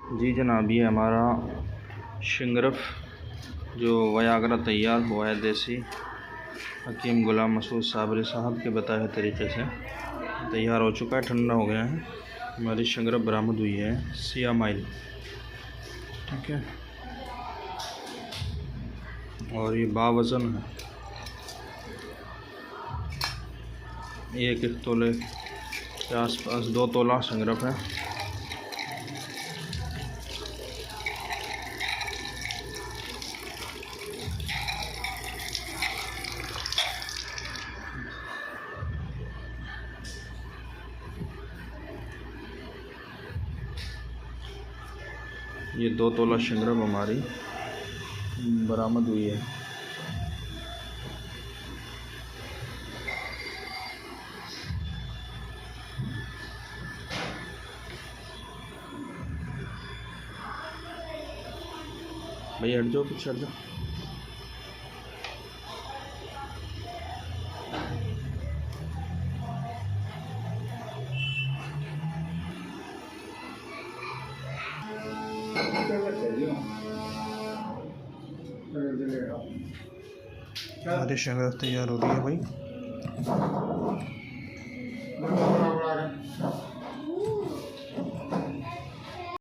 जी जनाब, ये हमारा शिंगरफ जो वयागरा तैयार हुआ है देसी हकीम गुलाम मसूद साबरी साहब के बताए हुए तरीके से तैयार हो चुका है। ठंडा हो गया है। हमारी शिंगरफ बरामद हुई है सिया माइल। ठीक है, और ये बावज़न है। 1 तोले के आसपास 2 तोला शिंगरफ है। ये 2 तोला शिंगरफ हमारी बरामद हुई है। भैया हट जाओ, कुछ हट जाओ। हमारी शिंगरफ तैयार हो रही है भाई।